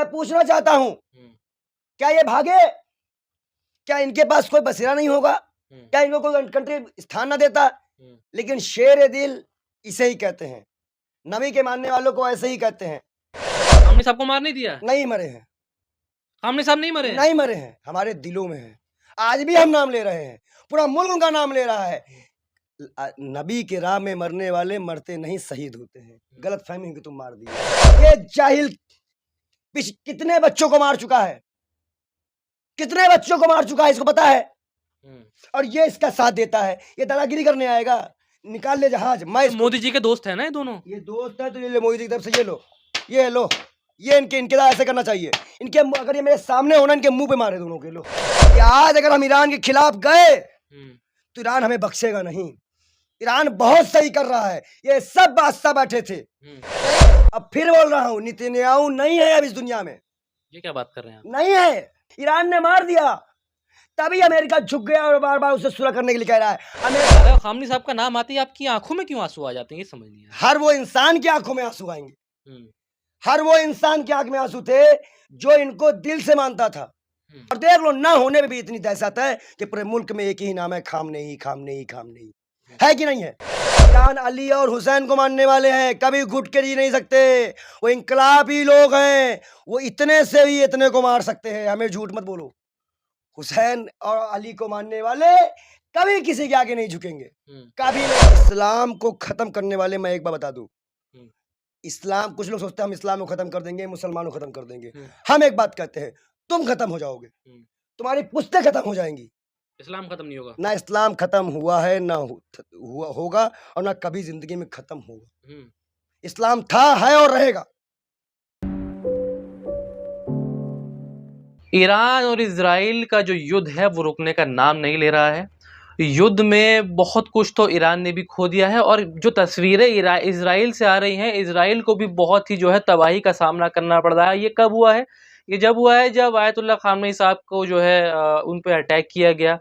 मैं पूछना चाहता हूं, क्या ये भागे? क्या इनके पास कोई बसेरा नहीं होगा? क्या इनको कोई कंट्री स्थान ना देता? लेकिन शेर दिल इसे ही कहते हैं। नबी के मानने वालों को ऐसे ही कहते हैं। हमने सबको मार नहीं दिया? नहीं मरे हैं। हमने सब नहीं मरे हैं? नहीं मरे हैं, हमारे दिलों में है। आज भी हम नाम ले रहे हैं, पूरा मुल्क उनका नाम ले रहा है। नबी के राह में मरने वाले मरते नहीं, शहीद होते हैं। गलत फहमी कि तुम मार दिए। ये जाहिल कितने बच्चों को मार चुका है, कितने बच्चों को मार चुका है, इसको पता है। और ये इसका साथ देता है। ये दादागिरी करने आएगा, निकाल ले जहाज। मैं तो मोदी जी के दोस्त है ना ये दोनों? ये दोस्त है तो ये ले मोदी जी की तरफ से, ये लो, ये लो, ये इनके ऐसे करना चाहिए। इनके अगर ये मेरे सामने होना, इनके मुंह पे मारे दोनों के। लो, आज अगर हम ईरान के खिलाफ गए तो ईरान हमें बख्शेगा नहीं। ईरान बहुत सही कर रहा है, ये सब बादशाह बैठे थे। अब फिर बोल रहा हूँ, नेतन्याहू नहीं है अब इस दुनिया में। ये क्या बात कर रहे हैं आप? नहीं है। ईरान ने मार दिया, तभी अमेरिका झुक गया और बार बार उसे सुलह करने के लिए कह रहा है। खामनी साहब का नाम आते ही आपकी आंखों में क्यों आंसू आ जाते हैं, ये समझ नहीं आता। हर वो इंसान की आंखों में आंसू आएंगे। हर वो इंसान की आंख में आंसू थे जो इनको दिल से मानता था। और देख लो, ना होने में भी इतनी दहशत है कि पूरे मुल्क में एक ही नाम है, खामनेई, खामनेई, खामनेई। है कि नहीं है? ईरान अली और हुसैन को मानने वाले हैं, कभी घुट के जी नहीं सकते। वो इनकलाबी लोग हैं, वो इतने से भी इतने को मार सकते हैं। हमें झूठ मत बोलो। हुसैन और अली को मानने वाले कभी किसी के आगे नहीं झुकेंगे, कभी नहीं। इस्लाम को खत्म करने वाले, मैं एक बार बता दूं, इस्लाम, कुछ लोग सोचते हैं हम इस्लाम को खत्म कर देंगे, मुसलमानों को खत्म कर देंगे। हम एक बात कहते हैं, तुम खत्म हो जाओगे, तुम्हारी पुश्तें खत्म हो जाएंगी, इस्लाम खत्म नहीं होगा। ना इस्लाम खत्म हुआ है, ना हुआ होगा, और ना कभी जिंदगी में खत्म होगा। इस्लाम था, है और रहेगा। ईरान और इजराइल का जो युद्ध है वो रुकने का नाम नहीं ले रहा है। युद्ध में बहुत कुछ तो ईरान ने भी खो दिया है, और जो तस्वीरें इजराइल से आ रही हैं, इजराइल को भी बहुत ही जो है तबाही का सामना करना पड़ रहा है। ये कब हुआ है? ये जब हुआ है जब आयतुल्लाह खामनेई साहब को जो है उन पे अटैक किया गया,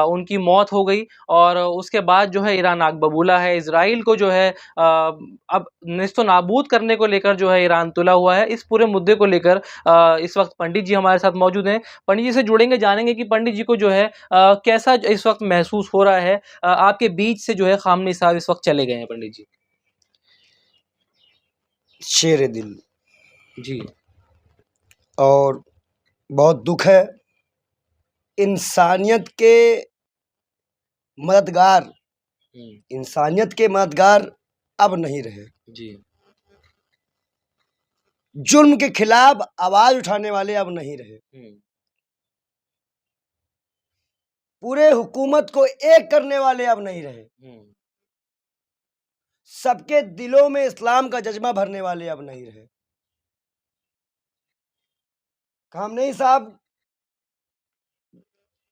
उनकी मौत हो गई, और उसके बाद जो है ईरान आग बबूला है। इजराइल को जो है अब नेस्तो नाबूद करने को लेकर जो है ईरान तुला हुआ है। इस पूरे मुद्दे को लेकर इस वक्त पंडित जी हमारे साथ मौजूद हैं। पंडित जी से जुड़ेंगे, जानेंगे कि पंडित जी को जो है कैसा इस वक्त महसूस हो रहा है। आपके बीच से जो है खामनेई साहब इस वक्त चले गए हैं पंडित जी। शेर दिल जी। और बहुत दुख है। इंसानियत के मददगार, इंसानियत के मददगार अब नहीं रहे। जी। जुर्म के खिलाफ आवाज उठाने वाले अब नहीं रहे। पूरे हुकूमत को एक करने वाले अब नहीं रहे। सबके दिलों में इस्लाम का जज्बा भरने वाले अब नहीं रहे। खामनेई साहब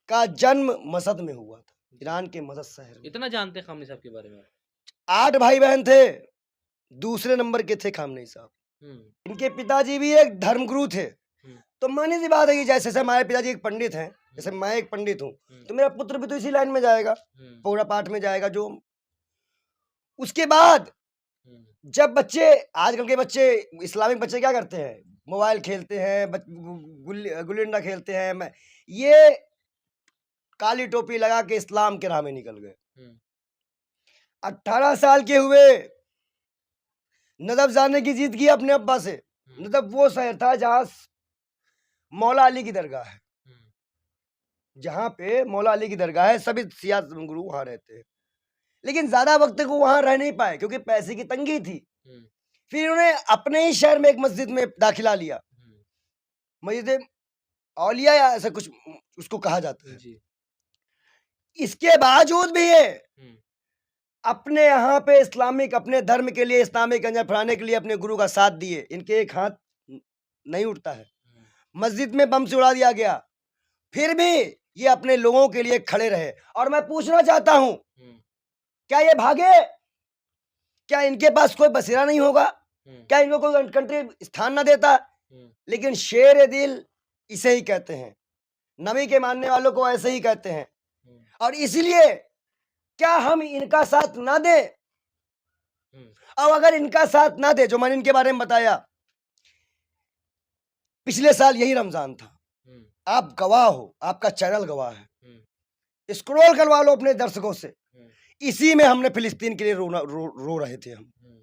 का जन्म मसद में हुआ था, ईरान के मसद शहर में। इतना जानते हैं खामनेई साहब के बारे में? 8 भाई बहन थे, दूसरे नंबर के थे खामनेई साहब। इनके पिताजी भी एक धर्मगुरु थे। तो मानी सी बात है कि जैसे हमारे पिताजी एक पंडित हैं, जैसे मैं एक पंडित हूँ, तो मेरा पुत्र भी तो इसी लाइन में जाएगा, पूरा पाठ में जाएगा। जो उसके बाद जब बच्चे, आजकल के बच्चे, इस्लामिक बच्चे क्या करते हैं, मोबाइल खेलते हैं, गुल्ली डंडा खेलते हैं। ये काली टोपी लगा के इस्लाम के राह में निकल गए। 18 साल के हुए, नदब जाने की जिद की अपने अब्बा से। नदब वो शहर था जहां मौला अली की दरगाह है, जहां पे मौला अली की दरगाह है, सभी सियात गुरु वहां रहते हैं। लेकिन ज्यादा वक्त को वहां रह नहीं पाए क्योंकि पैसे की तंगी थी। फिर उन्होंने अपने ही शहर में एक मस्जिद में दाखिला लिया, मस्जिद औलिया या ऐसा कुछ उसको कहा जाता है। इसके बावजूद भी ये अपने यहाँ पे इस्लामिक, अपने धर्म के लिए, इस्लामिक अंजर फैलाने के लिए अपने गुरु का साथ दिए। इनके एक हाथ नहीं उठता है। मस्जिद में बम से उड़ा दिया गया, फिर भी ये अपने लोगों के लिए खड़े रहे। और मैं पूछना चाहता हूं, क्या ये भागे? क्या इनके पास कोई बसेरा नहीं होगा? क्या इनको कोई कंट्री स्थान ना देता? लेकिन शेर दिल इसे ही कहते हैं। नबी के मानने वालों को ऐसे ही कहते हैं। और इसलिए क्या हम इनका साथ ना दें? अब अगर इनका साथ ना दे, जो मैंने इनके बारे में बताया, पिछले साल यही रमजान था, हम्म, आप गवाह हो, आपका चैनल गवाह है, हम्म, स्क्रॉल करवा लो अपने दर्शकों से। हम्म, इसी में हमने फिलिस्तीन के लिए रो रहे थे हम। हम्म,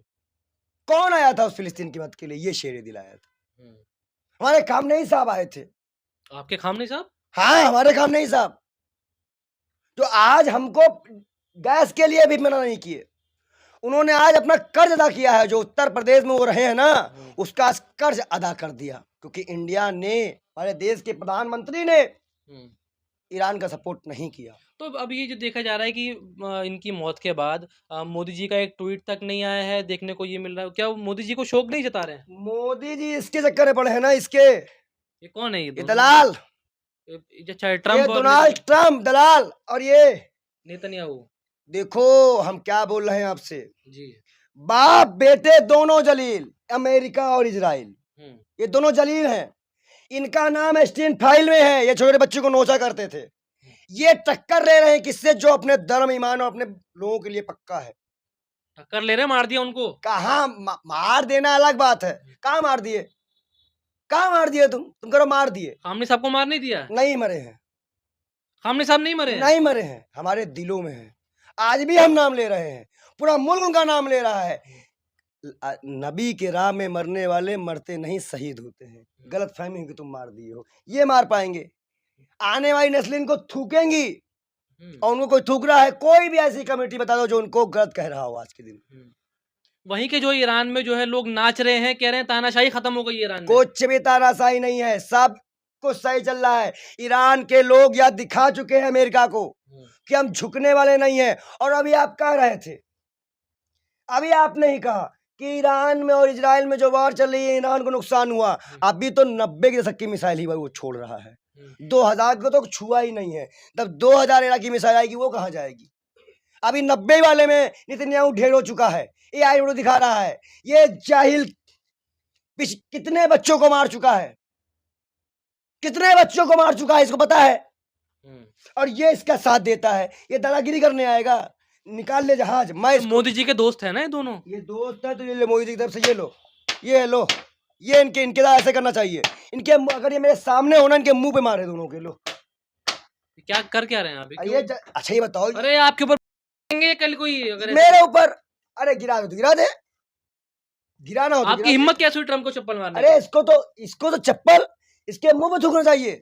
कौन आया था उस फिलिस्तीन की मदद के लिए? ये शेर दिल आया था। हम्म। हमारे खामनेई साहब आए थे। आपके खामने साहब? हाँ, हमारे खामनेई साहब, जो आज हमको गैस के लिए भी मना नहीं किए। उन्होंने आज अपना कर्ज अदा किया है, जो उत्तर प्रदेश में वो रहे हैं ना, उसका आज कर्ज अदा कर दिया, क्योंकि इंडिया ने, हमारे देश के प्रधानमंत्री ने हम्म। ईरान का सपोर्ट नहीं किया। तो अब ये जो देखा जा रहा है कि इनकी मौत के बाद मोदी जी का एक ट्वीट तक नहीं आया है, देखने को ये मिल रहा है। क्या वो मोदी जी को शोक नहीं जता रहे हैं? मोदी जी इसके चक्कर में पड़े हैं ना, इसके, ये कौन है ये ये दोनों? दलाल, अच्छा, ये ट्रम्प और डोनाल्ड ट्रम्प दलाल, और ये नेतन्याहू। देखो हम क्या बोल रहे हैं आपसे, जी। बाप बेटे दोनों जलील, अमेरिका और इजराइल, हम्म, ये दोनों जलील हैं। इनका नाम स्टीन फाइल में है, ये छोटे बच्चों को नोचा करते थे। ये टक्कर ले रहे हैं किससे? जो अपने धर्म, ईमान और अपने लोगों के लिए पक्का है। टक्कर ले रहे, मार दिया उनको। कहाँ मार देना अलग बात है, कहाँ मार दिए? कहाँ मार दिए? तुम करो मार दिए। खामने साहब को मार नहीं दिया? नहीं मरे हैं, खामने साहब नहीं मरे हैं? नहीं मरे हैं, हमारे दिलों में है। आज भी हम नाम ले रहे हैं, पूरा मुल्क उनका नाम ले रहा है। नबी के राह में मरने वाले मरते नहीं, शहीद होते हैं। गलत फहमी कि तुम मार दिए हो, ये मार पाएंगे? आने वाली नस्ल इनको थूकेंगी, और उनको कोई थूक रहा है? कोई भी ऐसी कमेटी बता दो जो उनको गलत कह रहा हो आज के दिन। वहीं के जो ईरान में जो है लोग नाच रहे हैं, कह रहे हैं तानाशाही खत्म हो गई ईरान में। कुछ भी तानाशाही नहीं है, सब कुछ सही चल रहा है। ईरान के लोग यह दिखा चुके हैं अमेरिका को कि हम झुकने वाले नहीं हैं। और अभी आप कह रहे थे, अभी आपने ही कहा कि ईरान में और इजराइल में जो वार चल रही है, ईरान को नुकसान हुआ। अभी तो 90 के दशक की मिसाइल ही वो छोड़ रहा है, 2000 को तो छुआ ही नहीं है। तब 2000 इराक की मिसाइल आएगी, वो कहाँ जाएगी? अभी 90 वाले में नेतन्याहू ढेर हो चुका है, ये आई वीडियो दिखा रहा है। ये जाहिल कितने बच्चों को मार चुका है, कितने बच्चों को मार चुका है, इसको पता है। और ये इसका साथ देता है, ये दादागिरी करने आएगा। निकाल ले जहाज। मैं तो मोदी जी के दोस्त है ना ये दोनों? ये दोस्त है तो ये ले मोदी जी की तरफ से, ये लो, ये लो, ये इनके साथ ऐसे करना चाहिए। इनके अगर ये मेरे सामने होना, इनके मुंह पे मारे दोनों के। लो क्या कर क्या रहे हैं आप? ये अच्छा ये बताओ, अरे आपके ऊपर कल कोई अगर मेरे ऊपर, अरे गिरा दो तो गिरा दे, गिराना हो तो आपकी हिम्मत कैसे हुई ट्रम्प को चप्पल मारने? अरे इसको तो चप्पल इसके मुंह में थूकना चाहिए,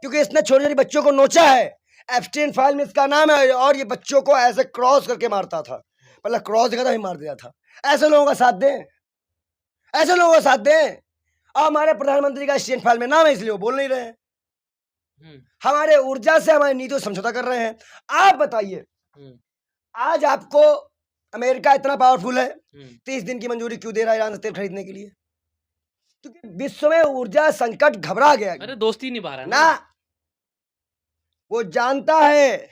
क्योंकि इसने छोटे छोटे बच्चों को नोचा है। एप्स्टीन फाइल में इसका नाम है, और ये बच्चों को ऐसे क्रॉस करके मारता था। मतलब क्रॉस देखा था, मार दिया था। ऐसे लोगों का साथ दें, ऐसे लोगों का साथ दें। और हमारे प्रधानमंत्री का एप्स्टीन फाइल में नाम है, इसलिए वो बोल नहीं रहे हैं। हमारे ऊर्जा से, हमारी नीतियों समझौता कर रहे हैं। आप बताइए, आज आपको अमेरिका इतना पावरफुल है, 30 दिन की मंजूरी क्यों दे रहा है ईरान से तेल खरीदने के लिए? क्योंकि विश्व में ऊर्जा संकट घबरा गया। अरे दोस्ती निभा रहा है ना, वो जानता है।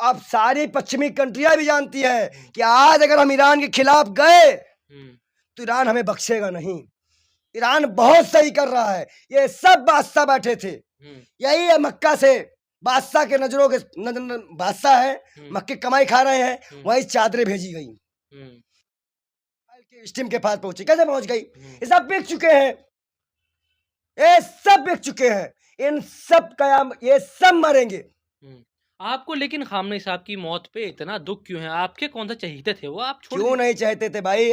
अब सारी पश्चिमी कंट्रियां भी जानती है कि आज अगर हम ईरान के खिलाफ गए तो ईरान हमें बख्शेगा नहीं। ईरान बहुत सही कर रहा है। ये सब बादशाह बैठे थे, यही है मक्का से बादशाह के नजरों के बादशाह है, मक्के कमाई खा रहे हैं। वही चादरें भेजी गई, स्टीम के पास पहुंची। कैसे पहुंच गई? ये सब बिक चुके हैं, ये सब बिक चुके हैं। इन सब कयाम, ये सब मरेंगे। आपको लेकिन खामनेई साहब की मौत पे इतना दुख क्यों है? आपके कौन सा चहीते थे वो? आप क्यों नहीं चाहते थे भाई?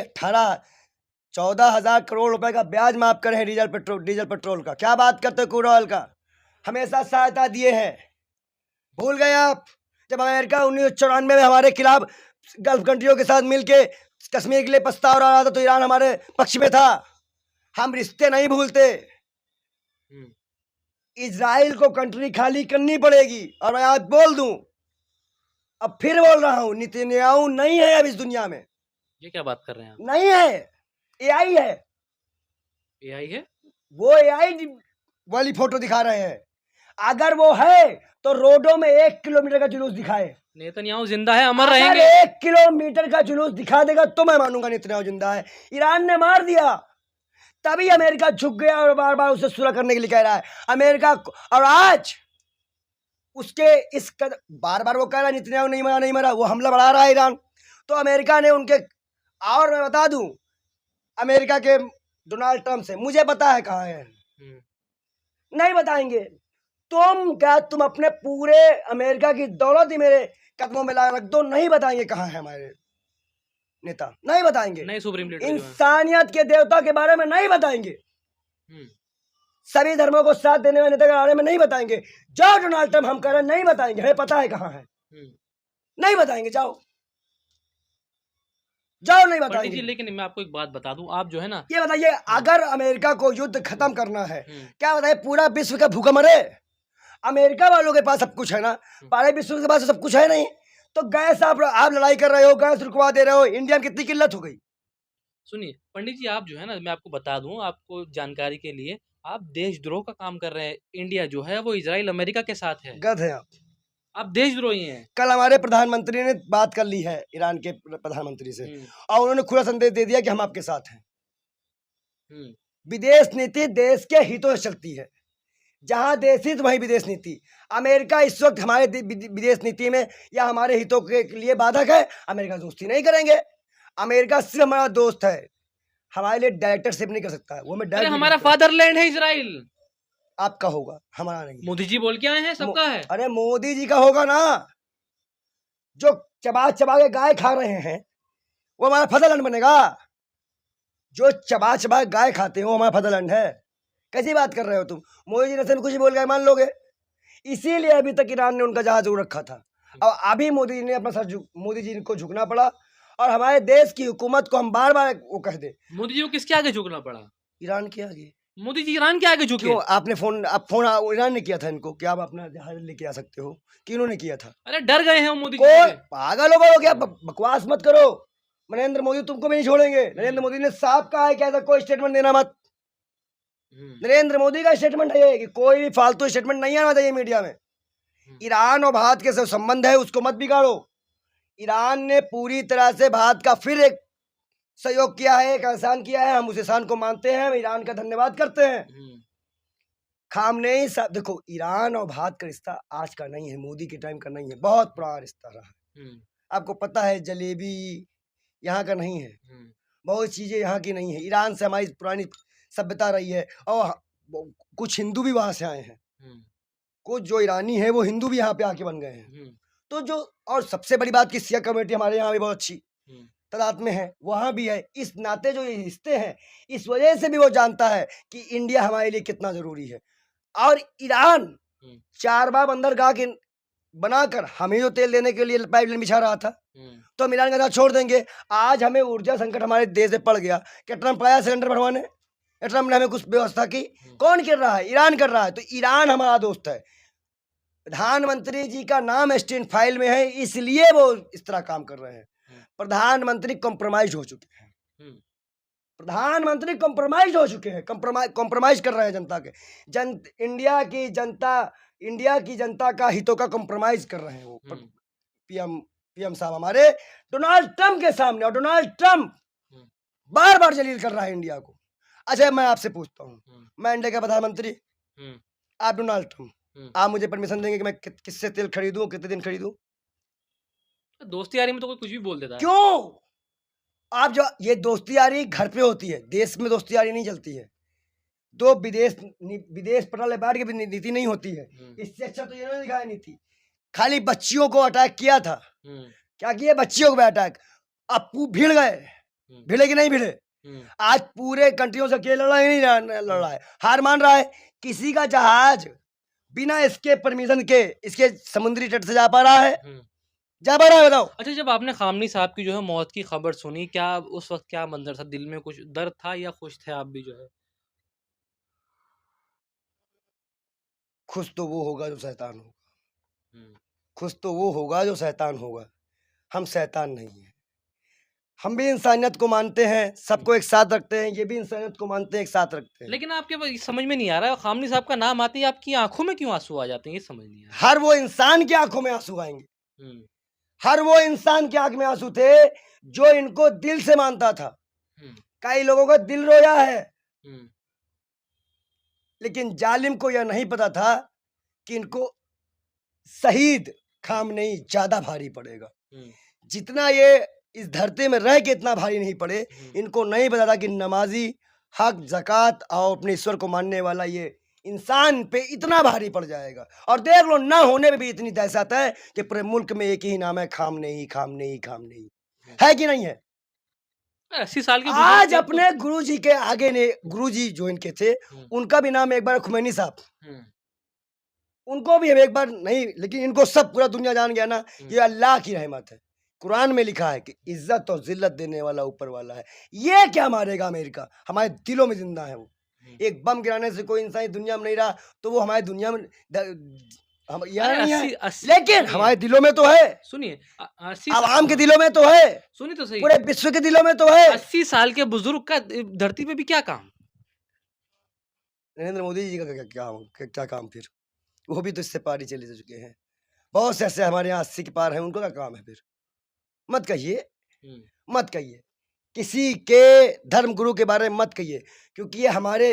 14,000 करोड़ रुपए का ब्याज माफ करे हैं डीजल पेट्रोल का। क्या बात करते हो? क्रूड ऑयल का हमेशा सहायता दिए हैं, भूल गए आप? जब अमेरिका 1994 में हमारे खिलाफ गल्फ कंट्रियों के साथ मिलके कश्मीर के लिए प्रस्ताव रहा था, तो ईरान हमारे पक्ष में था। हम रिश्ते नहीं भूलते। इजराइल को कंट्री खाली करनी पड़ेगी। और मैं आज बोल दूं, अब फिर बोल रहा हूं, नेतन्याहू नहीं है अब इस दुनिया में। ये क्या बात कर रहे हैं आप? नहीं है, एआई है। एआई है? वो एआई वाली फोटो दिखा रहे हैं। अगर वो है तो रोडों में 1 किलोमीटर का जुलूस दिखाए। नेतन्याहू जिंदा है, अमर रहेंगे। 1 किलोमीटर का जुलूस दिखा देगा तो मैं मानूंगा नेतन्याहू जिंदा है। ईरान ने मार दिया, तभी अमेरिका झुक गया और बार बार उसे सुलह करने के लिए कह रहा है अमेरिका। और आज उसके बार बार वो कह रहा है नेतन्याहू नहीं मरा, नहीं मरा। वो हमला बढ़ा रहा है ईरान। तो अमेरिका ने उनके, और मैं बता दूं, अमेरिका के डोनाल्ड ट्रम्प से मुझे पता है कहाँ है। नहीं बताएंगे। तुम अपने पूरे अमेरिका की दौलत ही मेरे कदमों में ला रख दो, नहीं बताएंगे कहाँ है हमारे नेता, नहीं बताएंगे। नहीं सुप्रीम लीडर जो है। इंसानियत के देवता के बारे में नहीं बताएंगे, हम्म, सभी धर्मों को साथ देने वाले नेता के बारे में नहीं बताएंगे। जाओ डोनाल्ड ट्रम्प, हम कह रहे हैं नहीं बताएंगे, हमें पता है कहाँ है, नहीं बताएंगे। जाओ जाओ, नहीं पंडित जी बताएंगे। लेकिन मैं आपको एक बात बता दूं, आप जो है ना, ये बताइए, अगर अमेरिका को युद्ध खत्म करना है, क्या बताइए पूरा विश्व का भूखा मरे? अमेरिका वालों के पास सब कुछ है ना, पूरे विश्व के पास सब कुछ है नहीं। तो गैस आप लड़ाई कर रहे हो, गैस रुकवा दे रहे हो, इंडिया में कितनी किल्लत हो गई। सुनिए पंडित जी, आप जो है ना, मैं आपको बता दूं, आपको जानकारी के लिए, आप देशद्रोह का काम कर रहे हैं। इंडिया जो है वो इजराइल अमेरिका के साथ है। गध है आप देशद्रोही हैं। कल हमारे प्रधानमंत्री ने बात कर ली है ईरान के प्रधानमंत्री से, और उन्होंने खुला संदेश दे दिया कि हम आपके साथ हैं। विदेश नीति देश के हितों से चलती है, जहां देश हित वहीं विदेश नीति। अमेरिका इस वक्त हमारे विदेश नीति में या हमारे हितों के लिए बाधक है। अमेरिका दोस्ती नहीं करेंगे, अमेरिका सिर्फ हमारा दोस्त है, हमारे लिए डायरेक्टरशिप नहीं कर सकता है वो। अरे हमारा फादरलैंड है इजराइल। आपका होगा, हमारा नहीं। मोदी जी बोल के आए हैं, सबका है। अरे मोदी जी का होगा ना, जो चबा चबा के गाय खा रहे हैं वो हमारा फादरलैंड बनेगा। जो चबा चबा गाय खाते हो हमारा फादरलैंड है। कैसी बात कर रहे हो तुम? मोदी जी ने कुछ बोल गए मान लोगे? इसीलिए अभी तक ईरान ने उनका जहाज जोड़ रखा था। अब अभी मोदी जी ने अपना सर मोदी जी को झुकना पड़ा, और हमारे देश की हुकूमत को हम बार बार वो कह दे। मोदी जी को किसके आगे झुकना पड़ा? ईरान के आगे। मोदी जी ईरान के आगे झुके? क्यों? आपने फोन ईरान ने किया था इनको कि आप अपना जहाज लेके आ सकते हो, कि इन्होंने किया था? अरे डर गए हैं मोदी जी कोई से। पागल हो गए हो क्या? बकवास मत करो। नरेंद्र मोदी तुमको भी नहीं छोड़ेंगे। नरेंद्र मोदी ने साफ कहा है कि ऐसा कोई स्टेटमेंट देना मत। नरेंद्र मोदी का स्टेटमेंट है कि कोई भी फालतू स्टेटमेंट नहीं आना चाहिए मीडिया में। ईरान और भारत के जो संबंध है उसको मत बिगाड़ो। ईरान ने पूरी तरह से भारत का फिर एक सहयोग किया है, एक एहसान किया है, हम उस एहसान को मानते हैं, हम ईरान का धन्यवाद करते हैं। खामनेई साहब, देखो ईरान और भारत का रिश्ता आज का नहीं है, मोदी के टाइम का नहीं है, बहुत पुराना रिश्ता रहा है। आपको पता है, जलेबी यहाँ का नहीं है, बहुत चीजें यहाँ की नहीं है। ईरान से हमारी पुरानी सभ्यता रही है, और कुछ हिंदू भी वहां से आए हैं, कुछ जो ईरानी है वो हिंदू भी यहाँ पे आके बन गए हैं। तो जो, और सबसे बड़ी बात की सिया कम्युनिटी हमारे यहाँ भी बहुत अच्छी तादाद में है, वहां भी है। इस नाते जो ये रिश्ते हैं, इस वजह से भी वो जानता है कि इंडिया हमारे लिए कितना जरूरी है। और ईरान 4 बार बंदरगाह के बनाकर हमें जो तेल देने के लिए पाइपलाइन बिछा रहा था, तो हम ईरान का साथ छोड़ देंगे? आज हमें ऊर्जा संकट हमारे देश में पड़ गया, क्या ट्रम्प आया सिलेंडर भरवाने? ट्रम्प ने हमें कुछ व्यवस्था की? कौन कर रहा है? ईरान कर रहा है। तो ईरान हमारा दोस्त है। प्रधानमंत्री जी का नाम स्टैंड फाइल में है, इसलिए वो इस तरह काम कर रहे हैं। प्रधानमंत्री कॉम्प्रोमाइज हो चुके हैं, प्रधानमंत्री कॉम्प्रोमाइज हो चुके हैं, कॉम्प्रोमाइज कर रहे हैं जनता के। इंडिया की जनता का हितों का कॉम्प्रोमाइज कर रहे हैं वो पीएम साहब हमारे डोनाल्ड ट्रम्प के सामने। और डोनाल्ड ट्रम्प बार बार जलील कर रहा है इंडिया को। अच्छा, मैं आपसे पूछता हूँ, मैं इंडिया का प्रधानमंत्री, आप डोनाल्ड ट्रम्प, आप मुझे परमिशन देंगे कि मैं किससे तेल खरीदूं, कितने दिन खरीदूं? दोस्ती यारी में तो कोई कुछ भी बोल देता है। क्यों? आप जो ये दोस्ती यारी घर पे होती है, देश में दोस्ती यारी नहीं चलती है। दो विदेश पटल बैठ के नीति नहीं होती है। इससे अच्छा तो इन्होंने दिखाया नीति। खाली बच्चियों को अटैक किया था, क्या किया? बच्चियों को अटैक। अब भिड़ गए, भिड़े कि नहीं भिड़े? आज पूरे कंट्रियों से अकेले लड़ रहा है, हार मान रहा है। किसी का जहाज बिना इसके परमिशन के इसके समुद्री तट से जा पा रहा है? जा पा रहा है? बताओ। अच्छा, जब आपने खामनी साहब की जो है मौत की खबर सुनी, क्या उस वक्त क्या मंजर था? दिल में कुछ दर्द था या खुश थे आप भी जो है? खुश तो वो होगा जो शैतान होगा, खुश तो वो होगा जो शैतान होगा। हम शैतान नहीं है, हम भी इंसानियत को मानते हैं, सबको एक साथ रखते हैं, ये भी इंसानियत को मानते हैं, एक साथ रखते हैं। लेकिन आपके समझ में नहीं आ रहा है, खामनी साहब का नाम आते ही आपकी आंखों में क्यों आंसू आ जाते हैं? ये समझ नहीं आ रहा। हर वो इंसान की आंखों में आंसू आएंगे, हर वो इंसान की आंख में आंसू थे जो इनको दिल से मानता था। कई लोगों का दिल रोया है, लेकिन जालिम को यह नहीं पता था कि इनको शहीद खामनेई ज्यादा भारी पड़ेगा। जितना ये इस धरती में रह के इतना भारी नहीं पड़े, इनको नहीं पता था कि नमाजी, हक, ज़कात और अपने ईश्वर को मानने वाला ये इंसान पे इतना भारी पड़ जाएगा। और देख लो, ना होने पे भी इतनी दहशत है कि पूरे मुल्क में एक ही नाम है, खामनेई, खामनेई, खामनेई। है कि नहीं है? 80 साल के बुजुर्ग आज थे तो अपने गुरुजी के आगे ने, गुरुजी जो इनके थे, उनका भी नाम एक बार खुमैनी साहब, उनको भी हम एक बार नहीं, लेकिन इनको सब पूरा दुनिया जान गया ना। ये अल्लाह की रहमत है। कुरान में लिखा है कि इज्जत और जिल्लत देने वाला ऊपर वाला है। ये क्या मारेगा अमेरिका? हमारे दिलों में जिंदा है वो। एक बम गिराने से कोई इंसान दुनिया में नहीं रहा, तो वो हमारे दुनिया में हम यहाँ अरे नहीं है, 80 लेकिन सुनिए हमारे दिलों में तो है, सुनिए 80 आवाम के दिलों में तो है, सुनिए तो सही, पूरे विश्व के दिलों में तो है। 80 साल के बुजुर्ग का धरती पे भी क्या काम? नरेंद्र मोदी जी का क्या काम फिर? वो भी तो इससे पार ही चले जा चुके हैं। बहुत से ऐसे हमारे यहाँ 80 के पार हैं, उनको क्या काम है फिर? मत कहिए, मत कहिए, किसी के धर्म गुरु के बारे में मत कहिए, क्योंकि ये हमारे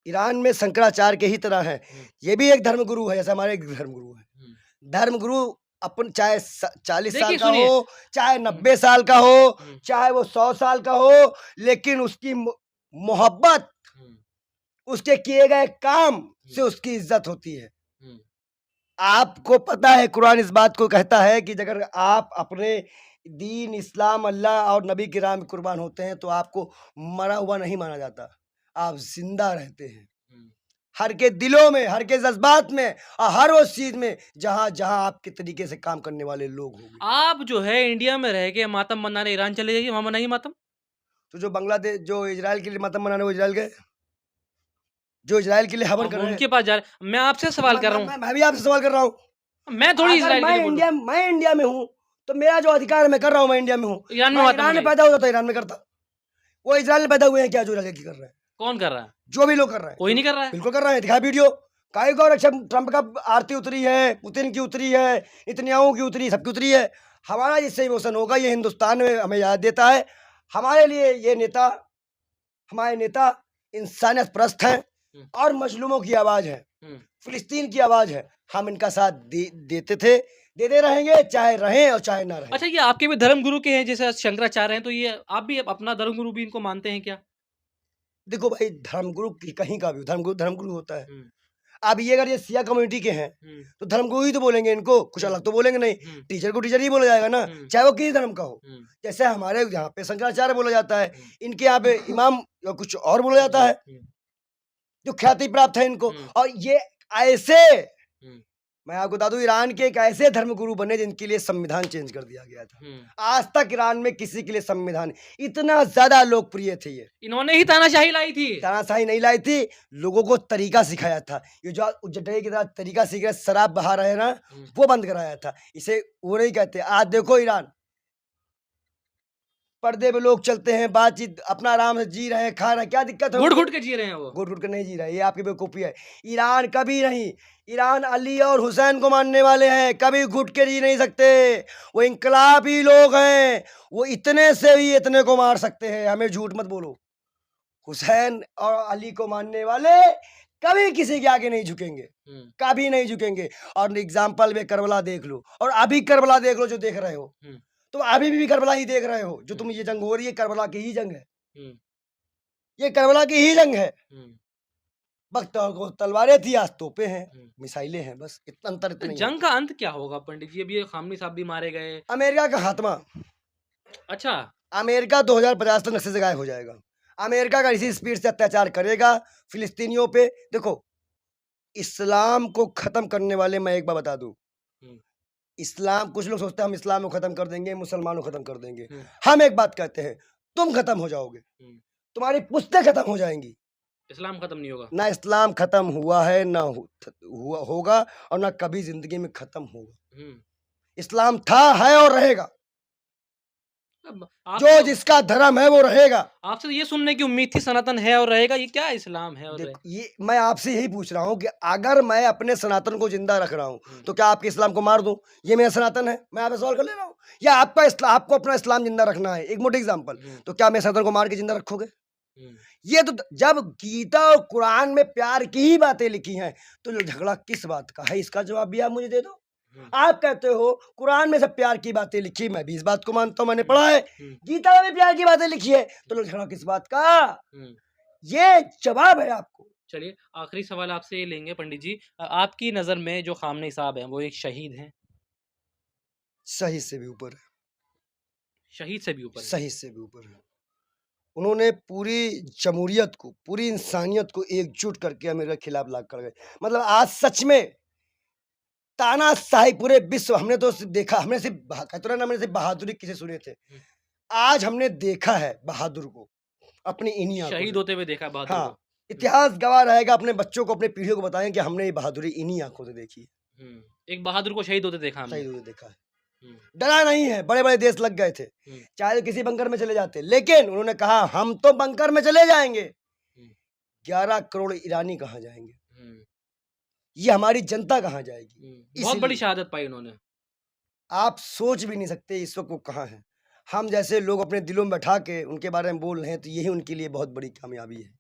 ईरान में शंकराचार्य के ही तरह हैं। ये भी एक धर्म गुरु है, जैसे हमारे एक धर्म गुरु है। धर्म गुरु अपन चाहे 40 साल देखिए का सुनिए हो, चाहे 90 साल का हो, चाहे वो 100 साल का हो, लेकिन उसकी मोहब्बत, उसके किए गए काम से उसकी इज्जत होती है। आपको पता है, कुरान इस बात को कहता है कि अगर आप अपने दीन, इस्लाम, अल्लाह और नबी की राह में कुर्बान होते हैं तो आपको मरा हुआ नहीं माना जाता, आप जिंदा रहते हैं। हर के दिलों में, हर के जज्बात में और हर उस चीज में जहां जहां आपके तरीके से काम करने वाले लोग होंगे। आप जो है इंडिया में रह के मातम मनाने ईरान चले जाइए, वहां मनाइए मातम। तो जो बांग्लादेश, जो इजराइल के लिए मातम मनाने, वो इजराइल गए, जो इजराइल के लिए हवन अब कर रहे उनके हैं। पास जा रहे, मैं आपसे सवाल कर रहा हूँ, मैं भी आपसे सवाल कर रहा हूँ। मैं थोड़ी अगर इजराइल के लिए बोल रहा हूँ। मैं इंडिया में हूँ तो मेरा जो अधिकार है, मैं कर रहा हूँ, मैं इंडिया में हूँ। ईरान में मैं मातम ईरान में मनाइए। पैदा होता तो ईरान में करता। वो इजराइल में पैदा हुए हैं क्या जो इजराइल की कर रहे हैं? कौन कर रहा है? जो भी लोग कर रहे हैं, कोई नहीं कर रहा है। बिल्कुल कर रहे हैं। दिखा वीडियो, काहे को रक्षा ट्रंप का आरती उतरी है, पुतिन की उतरी है, नेतन्याहू की उतरी, सबकी उतरी है। हमारा जिससे इमोशन होगा, ये हिंदुस्तान में हमें याद देता है। हमारे लिए ये नेता, हमारे नेता इंसानियत परस्त हैं और मजलूमों की आवाज है, फिलिस्तीन की आवाज है। हम इनका साथ देते थे, देते रहेंगे, चाहे रहें और चाहे ना रहें। अच्छा, ये आपके भी धर्म गुरु के हैं, जैसे शंकराचार्य हैं, तो ये आप भी अपना धर्म गुरु भी इनको मानते हैं क्या? देखो भाई, धर्मगुरु कहीं का भी धर्मगुरु होता है। अब ये अगर ये सिया कम्युनिटी के हैं तो धर्मगुरु ही तो बोलेंगे इनको, कुछ अलग तो बोलेंगे नहीं। टीचर को टीचर ही बोला जाएगा ना, चाहे वो किसी धर्म का हो। जैसे हमारे यहाँ पे शंकराचार्य बोला जाता है, इनके यहाँ पे इमाम या कुछ और बोला जाता है, जो ख्याति प्राप्त है इनको। और ये ऐसे, मैं आपको बता दूं, ईरान के एक ऐसे धर्मगुरु बने जिनके लिए संविधान चेंज कर दिया गया था। आज तक ईरान में किसी के लिए संविधान, इतना ज्यादा लोकप्रिय थे ये। इन्होंने ही तानाशाही लाई थी। तानाशाही नहीं लाई थी, लोगों को तरीका सिखाया था। ये जो उजड़े की तरह तरीका सीख रहे, शराब बहा रहे ना, वो बंद कराया था। इसे वो नहीं कहते। आज देखो ईरान, पर्दे पे लोग चलते हैं, बातचीत अपना आराम से जी रहे हैं, खा रहे हैं, क्या दिक्कत है? घुट घुट के जी रहे हैं वो। घुट घुट के नहीं जी रहे, ये आपकी बेवकूफी है। ईरान कभी नहीं, ईरान अली और हुसैन को मानने वाले हैं, कभी घुट के जी नहीं सकते। वो इनकलाबी लोग हैं, वो इतने से भी इतने को मार सकते हैं। हमें झूठ मत बोलो। हुसैन और अली को मानने वाले कभी किसी के आगे नहीं झुकेंगे, कभी नहीं झुकेंगे। और एग्जाम्पल में करबला देख लो, और अभी करबला देख लो जो देख रहे हो, तो अभी भी करबला ही देख रहे हो। जो तुम ये जंग हो रही है, करबला की ही जंग है, ये करबला की ही जंग है। वक्त को तलवारें थी, आज तोपे हैं, मिसाइलें हैं, बस इतना अंतर। तो जंग का अंत क्या होगा पंडित जी? अभी खामनी साहब भी मारे गए। अमेरिका का खात्मा। अच्छा, अमेरिका 2050 तक नक्शे से गायब हो जाएगा। अमेरिका का इसी स्पीड से अत्याचार करेगा फिलिस्तीनियों पे। देखो, इस्लाम को खत्म करने वाले, मैं एक बार बता दूं, इस्लाम, कुछ लोग सोचते हैं हम इस्लाम को खत्म कर देंगे, मुसलमानों को खत्म कर देंगे। हम एक बात कहते हैं, तुम खत्म हो जाओगे, तुम्हारी पुश्तें खत्म हो जाएंगी, इस्लाम खत्म नहीं होगा। ना इस्लाम खत्म हुआ है, ना हुआ होगा, और ना कभी जिंदगी में खत्म होगा। इस्लाम था, है और रहेगा। जो जिसका धर्म है वो रहेगा। आपसे ये सुनने की उम्मीद थी, सनातन है और रहेगा, ये क्या इस्लाम है और रहेगा? ये मैं आपसे यही पूछ रहा हूँ कि अगर मैं अपने सनातन को जिंदा रख रहा हूँ तो क्या आपके इस्लाम को मार दूं? ये मेरा सनातन है, मैं आपसे सवाल कर ले रहा हूँ। या आपको अपना इस्लाम जिंदा रखना है, एक मोटे एग्जाम्पल, तो क्या मेरे सनातन को मार के जिंदा रखोगे? ये तो जब गीता और कुरान में प्यार की ही बातें लिखी हैं, तो झगड़ा किस बात का है? इसका जवाब भी आप मुझे दे दो। आप कहते हो कुरान में सब प्यार की बातें लिखी, मैं भी इस बात को मानता हूं, मैंने पढ़ा है। गीता में भी प्यार की बातें लिखी है, तो झगड़ा किस बात का? ये जवाब है आपको। चलिए आखिरी सवाल आपसे ये लेंगे पंडित जी, आपकी नज़र में जो खामनेई साहब हैं वो एक शहीद हैं? सही से भी ऊपर है, शहीद से भी ऊपर हैं? सही से भी ऊपर है। उन्होंने पूरी जमहूरियत को, पूरी इंसानियत को एकजुट करके अमेरिका के खिलाफ ला कर गए। मतलब आज सच में तानाशाही पूरे विश्व हमने तो सिर्फ देखा, हमने सिर्फ कहते ना, हमने सिर्फ बहादुरी किसे सुने थे। हुँ। आज हमने देखा है बहादुर को अपनी इन्हीं आँखों शहीद से। होते हुए देखा बहादुर को। हाँ, इतिहास गवाह रहेगा, अपने बच्चों को, अपने पीढ़ियों को बताएँ कि हमने ये बहादुरी इन्हीं आँखों से देखी है। हुँ। एक बहादुर को शहीद होते देखा हमने। शहीद होते देखा है। हुँ। डरा नहीं है, बड़े-बड़े देश लग गए थे, हुँ। चाहे किसी बंकर में चले जाते, लेकिन उन्होंने कहा हम तो बंकर में चले जाएँगे, हुँ। 11 करोड़ ईरानी कहाँ जाएँगे? हुँ। ये हमारी जनता कहाँ जाएगी? हुँ। बहुत बड़ी इसीलिए शहादत पाई उन्होंने। आप सोच भी नहीं सकते इस वक़्त वो कहाँ हैं। हम जैसे लोग अपने दिलों में बैठा के उनके बारे में बोल रहे हैं, तो यही उनके लिए बहुत बड़ी कामयाबी है।